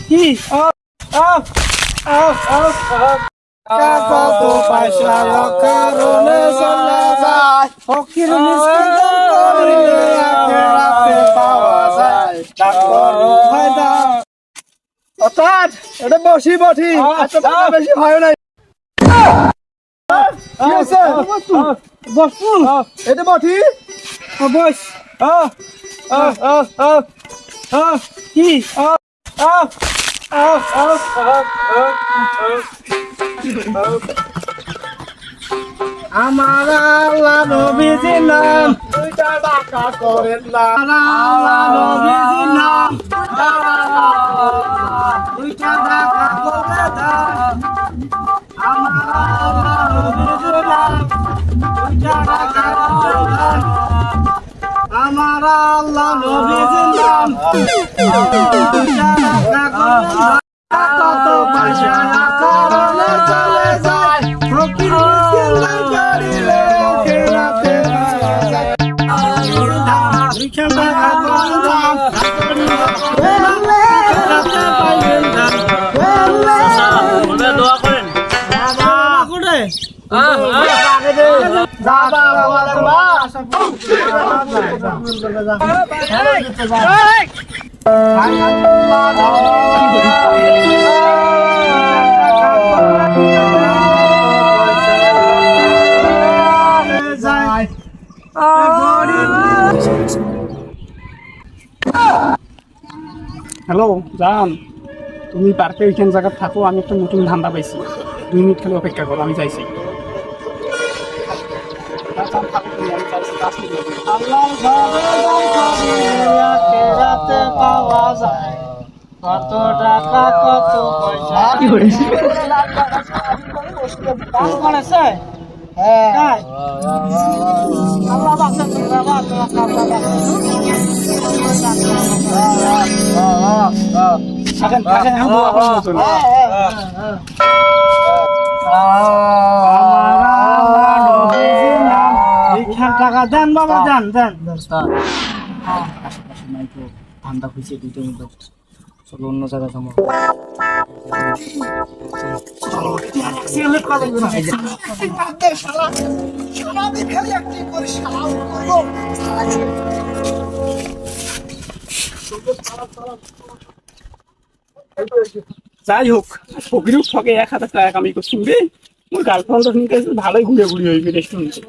কি কত পয়সা কারণে চলে যায় ফকির মিসকিন করিলে আখেরাতে পাওয়া যায় ডাক্তার ফায়দা অর্থাৎ এটা বসি এত টাকা বেশি হয় নাই। কি আছে বসুন এটা বটি বস কি আমার আল্লাহ নবীজির নাম দুইটা টাকা করেন না আল্লাহ নবীজির নাম দুইটা টাকা করে দাও আমার আল্লাহ নবীজির নাম দুইটা টাকা করে দাও আমার আল্লাহ নবীজির নাম দুইটা টাকা করে দাও কত পয়সা কারণে চলে যায় ফকির মিসকিন করিলে আখেরাতে পাওয়া যায় দুইটা টাকা করে দাও আখেরাতে পাইবেন না দোয়া করেন। হ্যালো জান, তুমি পার্কে ওইখান জায়গা থাকো, আমি একটা নতুন ধান্দা পাইছি, 2 মিনিট খালি অপেক্ষা করো, আমি যাইছি। কত টাকা কত পয়সা করেছে আল্লাহ বাঁচান টাকা দেন বাবা, দেন দেন। ঠান্ডা হয়েছে দুইটার মধ্যে, চলো অন্য জায়গায় যাবো। যাই হোক, ফকিরও ঠকে 1000 টাকা কামাই করছি রে। মোর গার্লফ্রেন্ড তো শুনতে ভালোই ঘুরে ঘুরে হইবে রে শুনতে।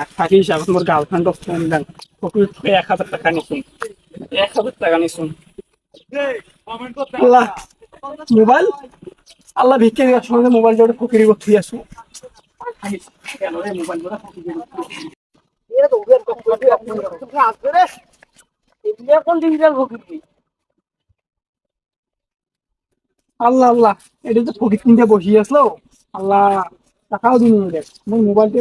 আর থাকিস এখন মোর গার্লফ্রেন্ড অফ ফ্রেন্ড দেন ফকির ঠকে 1000 টাকা নিছুন, 1000 টাকা নিছুন। আল্লাহ মোবাইল, আল্লাহ ভিক্ষা দেওয়ার সময় মোবাইল জোড়ে ফকিরি করতে আসো। কেন রে মোবাইল জোড়া ফকিরি আল্লাহ আল্লাহ, এটা তো ফকির কিনতে বসিয়ে আসলো। আল্লাহ টাকাও দিন দেখ, মোর মোবাইলটা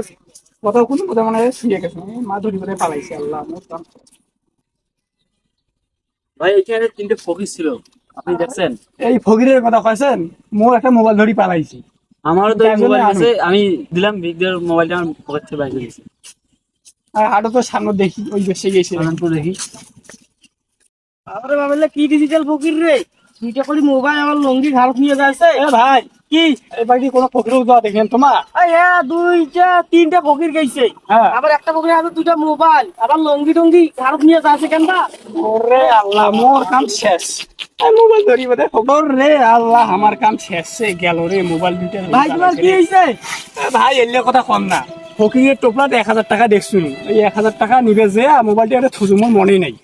কোথাও কোনো কোথাও মানে শুয়ে গেছে, মা ধরি করে পালাইছে। আল্লাহ ভাই এখানে 3টে ফকির ছিল, আপনি দেখছেন? এই ফকিরের কথা কয়েছেন, মোর একটা মোবাইল ধরি পালাইছি। আমারও তো মোবাইল আছে, আমি দিলাম ভিডিওর মোবাইলটা আমার পকেট থেকে বাইরে গেছে। আর আরো তো সামনে দেখি ওই বেশি গেছে আনন্দ দেখি। আরে বাবা কি ডিজিটাল ফকির রে, দুইটা করে মোবাইল আমার লঙ্গি ঘাড় নিয়ে যাচ্ছে। এ ভাই কি এবার কি কোনো ফকির যাওয়া দেখেন তোমার? হ্যাঁ, 2-3টা ফকির গেছে, আবার একটা ফকির আছে 2টা মোবাইল, আবার লঙ্গি টঙ্গি ঘাড় নিয়ে যাচ্ছে কেন? ওরে আল্লাহ, মোর কাম শেষ। মোবাইল ধরি বোধ রে আল্লাহ, আমার কাম শেষ গেল রে। মোবাইল 2টা ভাই, তোমার কি হয়েছে? ভাই এলে কথা কম না, ফকিরের টোপলাত 1000 টাকা দেখছুন, এই 1000 টাকা নিবে যে মোবাইলটা একটা থুজু, মোর মনে নাই।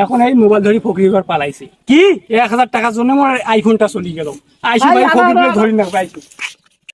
এখন এই মোবাইল ধরি ফকির ঘর পালাইছে। কি 1000 টাকার জন্য আমার আইফোনটা চলে গেল। আইসি ভাই ফকির ধরি না পাইছি।